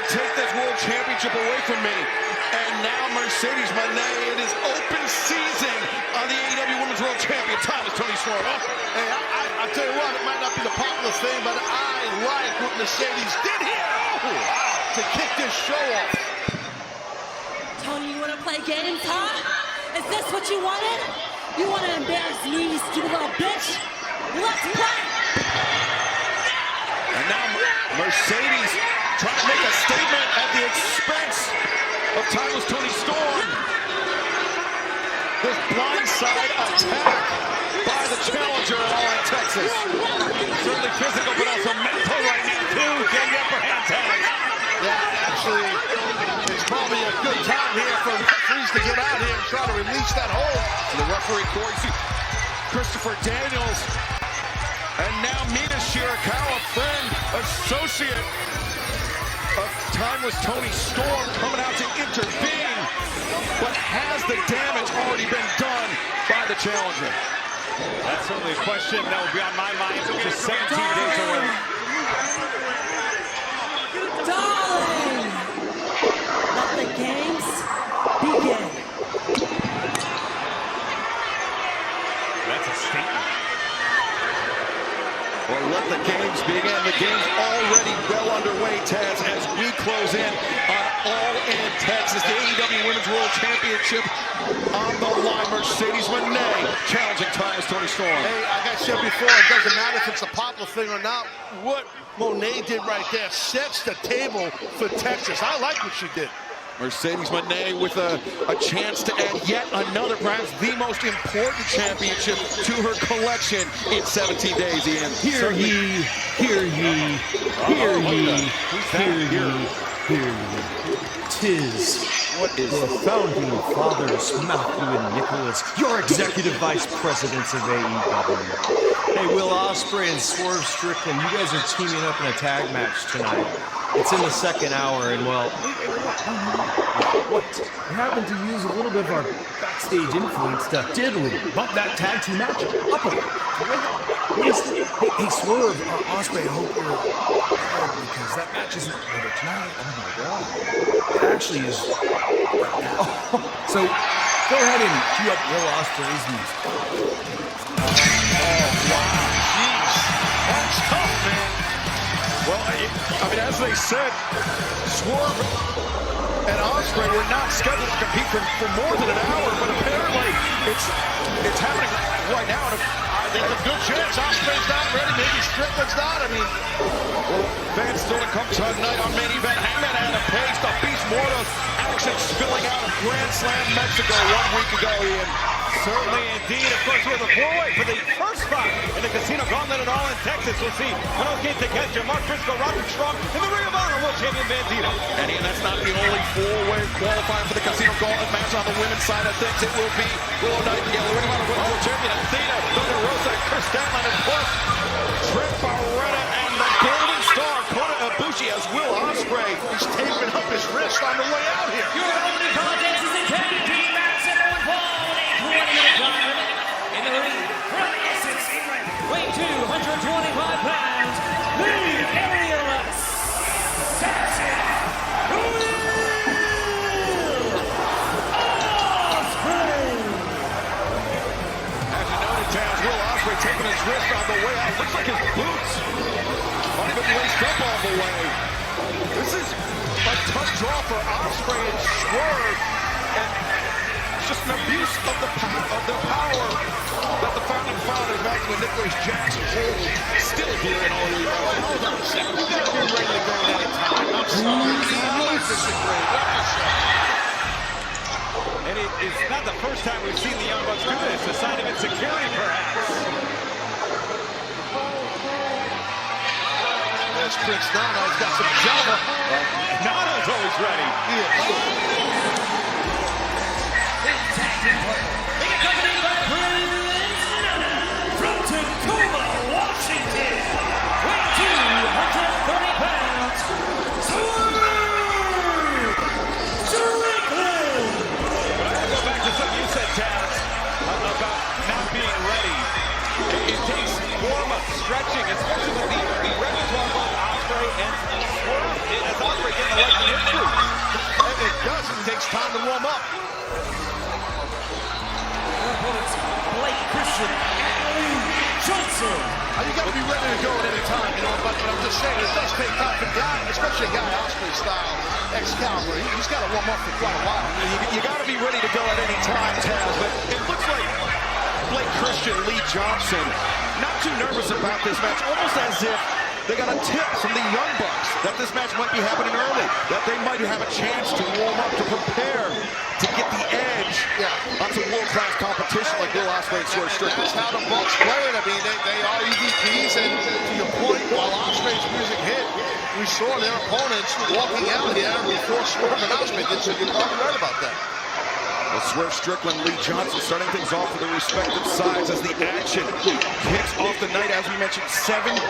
take this world championship away from me. And now Mercedes Moné, it is open season on the AEW Women's World Champion. Thomas Toni Storm. Hey, I'll tell you what, it might not be the popular thing, but I like what Mercedes did here. Oh, wow, to kick this show off. Tony, you want to play games, huh? Is this what you wanted? You want to embarrass me, you stupid little bitch? Let's play! And now Mercedes trying to make a statement at the expense of Thomas Toni Storm. This blindside attack by the challenger at All In Texas. Certainly physical, but also mental right now, too. Getting the upper hand tag. Yeah, actually, it's probably a good time here for referees to get out here and try to release that hold. The referee, Corey, Christopher Daniels. And now Mina Shirakawa, friend, associate of Thomas Toni Storm, coming out to intervene. But has the damage already been done by the challenger? That's certainly a question that will be on my mind just 17 days away. Darling! Let the games begin. That's a statement. Well, let the games begin. The game's already well underway, Taz, as we close in on All In Texas, the AEW Women's World Championship on the line. Mercedes Moné challenging Thomas Toni Storm. Hey, like I said before, it doesn't matter if it's a popular thing or not. What Moné did right there sets the table for Texas. I like what she did. Mercedes Moné with a chance to add yet another, perhaps the most important championship to her collection in 17 days, Ian. Hear ye, hear ye, hear ye, hear ye, hear ye. 'Tis the founding fathers, Matthew and Nicholas, your executive vice presidents of AEW. Hey, Will Ospreay and Swerve Strickland, you guys are teaming up in a tag match tonight. It's in the second hour, and well, what? We happen to use a little bit of our backstage influence to diddly bump that tag team match up a little. Hey, Swerve, Ospreay, I hope you're prepared because that match isn't later tonight. Oh my God. It actually is. So go ahead and cue up Will Ospreay's music. Oh, wow. Jeez. That's tough, man. Well, I mean, as they said, Swerve and Ospreay were not scheduled to compete for more than an hour, but apparently it's happening right now. And I think a good chance. Ospreay's not ready. Maybe Strickland's not. I mean, well, fans still to come tonight on main event. Hangman had a pace. The Beast Mortos action spilling out of Grand Slam Mexico 1 week ago, Ian. Certainly indeed. Of course, we have a four-way for the first spot in the Casino Gauntlet at All In Texas. We'll see Minogue Takeshita, Mark Briscoe, Roderick Strong, and the Ring of Honor World Champion Bandito. And Ian, that's not the only four-way qualifying for the Casino Gauntlet match on the women's side of things. It will be Willow Nightingale, the Ring of Honor World Champion, Athena, Thunder Rosa, Chris Stanley, and plus Trent Barretta and the Golden Star, Kota Ibushi, as Will Ospreay. He's taping up his wrist on the way out here. Your opening contest is a tag team match at Owen Paul, a 20-minute time limit. In the ring, from Essex, England, weighing 225 pounds, the aerial assassin, Will Ospreay. As you noted, Taz, Will Ospreay taking his wrist on the way out. Looks like his boots might have been laced up all the way. This is a tough draw for Ospreay and Swerve, and it's just an abuse of the power that the founding fathers, Matthew and Nicholas Jackson, hold still here in All In. Hold on a second. We got to be ready to go at any time. I'm sorry. I disagree. And it's not the first time we've seen the Young Bucks do this. A sign of insecurity, perhaps. That's Prince Nana. He's got some Java. Nana's always ready. Accompanied by Prince Nana from Tacoma, Washington, weighing 230 pounds, Swerve Strickland. But I want to go back to something you said, Taz, about not being ready. It takes warm-up, stretching, especially with the repertoire of Ospreay and Swerve. As Ospreay gets takes time to warm up. Their opponents, Blake Christian and Aew Johnson. You got to be ready to go at any time, you know, but I'm just saying, it does take time for guy, especially a guy Osprey style, Excalibur. He's got to warm up for quite a while. You got to be ready to go at any time, Taz, but it looks like Blake Christian, Lee Johnson, not too nervous about this match, almost as if they got a tip from the Young Bucks that this match might be happening early, that they might have a chance to warm up, to prepare, to get the edge onto world-class competition like Will Ospreay and Swerve Strickland. That's how the Bucks play it. I mean, they are EVPs, and to your point, while Ospreay's music hit, we saw their opponents walking out here before Swerve and Ospreay did, so you're probably right about that. Well, Swerve Strickland, Lee Johnson starting things off for the respective sides as the action kicks off the night. As we mentioned, 17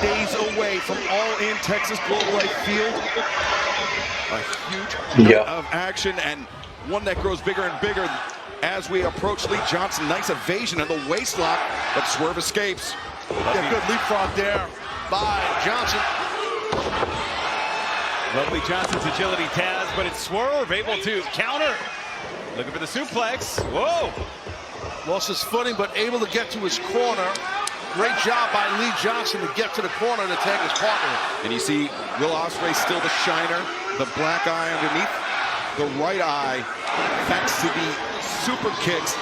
days away from All In Texas Global Life Field. A huge night of action, and one that grows bigger and bigger as we approach Lee Johnson. Nice evasion of the waistlock, but Swerve escapes. Yeah, good leapfrog there by Johnson. Lovely Johnson's agility, Taz, but it's Swerve able to counter. Looking for the suplex. Whoa! Lost his footing, but able to get to his corner. Great job by Lee Johnson to get to the corner to tag his partner. And you see Will Ospreay still the shiner, the black eye underneath the right eye, thanks to the super kicks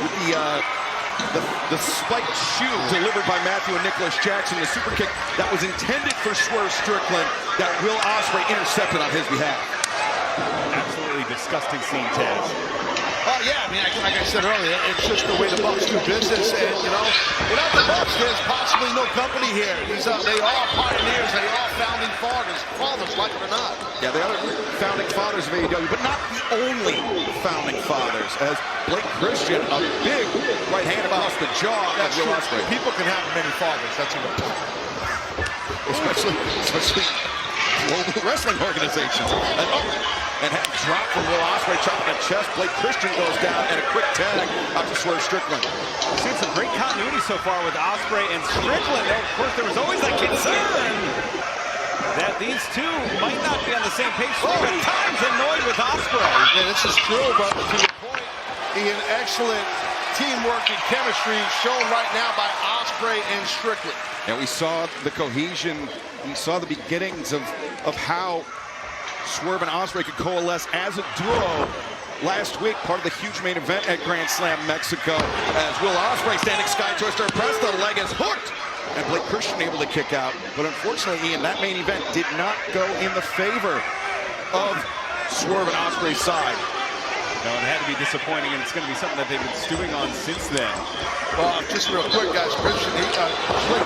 with the spiked shoe delivered by Matthew and Nicholas Jackson. The super kick that was intended for Swerve Strickland that Will Ospreay intercepted on his behalf. Absolutely disgusting scene, Taz. Oh, yeah, I mean, like I said earlier, it's just the way the Bucks do business, and, you know, without the Bucks, there's possibly no company here. They are pioneers, they are founding fathers, like it or not. Yeah, they are founding fathers of AEW, but not the only founding fathers, as Blake Christian, a big right hand across the jaw of Will Ospreay. People can have many fathers, that's a good point. Especially global wrestling organizations. And had dropped from Will Ospreay, chopping the chest. Blake Christian goes down, and a quick tag out to Swerve Strickland. We've seen some great continuity so far with Ospreay and Strickland. Of course, there was always that concern that these two might not be on the same page. At times annoyed with Ospreay. Yeah, this is true, but to your point, an excellent teamwork and chemistry shown right now by Ospreay and Strickland. And we saw the cohesion, we saw the beginnings of how Swerve and Ospreay could coalesce as a duo last week, part of the huge main event at Grand Slam Mexico, as Will Ospreay standing sky twister press, the leg is hooked, and Blake Christian able to kick out. But unfortunately, Ian, that main event did not go in the favor of Swerve and Ospreay's side. No, it had to be disappointing, and it's going to be something that they've been stewing on since then. Well, just real quick, guys, Blake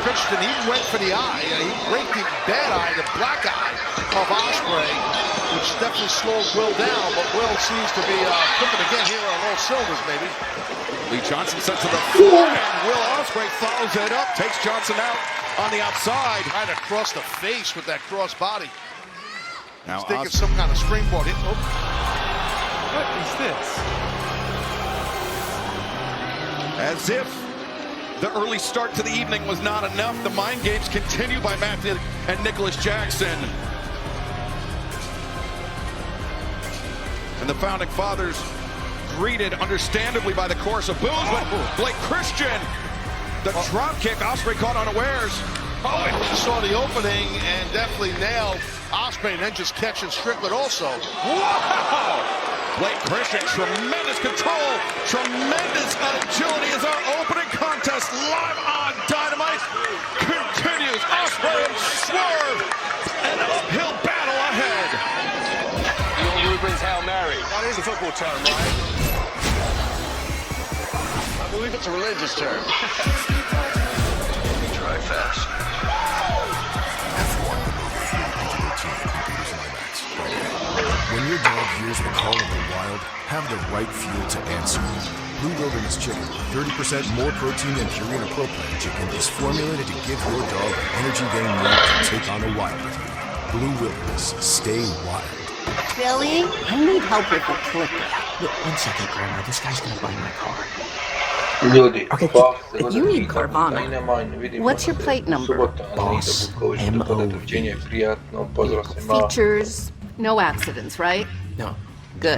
Christian, he went for the eye. He raked the bad eye, the black eye of Ospreay, which definitely slowed Will down, but Will seems to be cooking again here on all cylinders, maybe. Lee Johnson sent to the floor, and Will Ospreay follows it up, takes Johnson out on the outside. Right across the face with that cross body. Now He's thinking some kind of springboard. What is this? As if the early start to the evening was not enough, the mind games continue by Matthew and Nicholas Jackson. And the founding fathers greeted understandably by the chorus of boos, but Blake Christian, the drop kick, Ospreay caught unawares. Oh, he saw the opening and definitely nailed Ospreay, and then just catching Strickland also. Wow! Blake Christian, tremendous control, tremendous agility as our opening contest live on Dynamite continues. Ospreay and Swerve, an uphill battle ahead. Your Ruben's Hail Mary. That is a football term, right? I believe it's a religious term. Try fast. When your dog hears the call of the wild, have the right fuel to answer. Blue Wilderness Chicken, 30% more protein than Purina Pro Plan chicken, is formulated to give your dog the energy they need to take on the wild with you. Blue Wilderness, stay wild. Billy, I need help with the clicker. Look, 1 second, Grandma. This guy's gonna buy my car. Okay, if you need Carvana, what's your plate number? Boss, M-O-V. Features, no accidents, right? No, Good.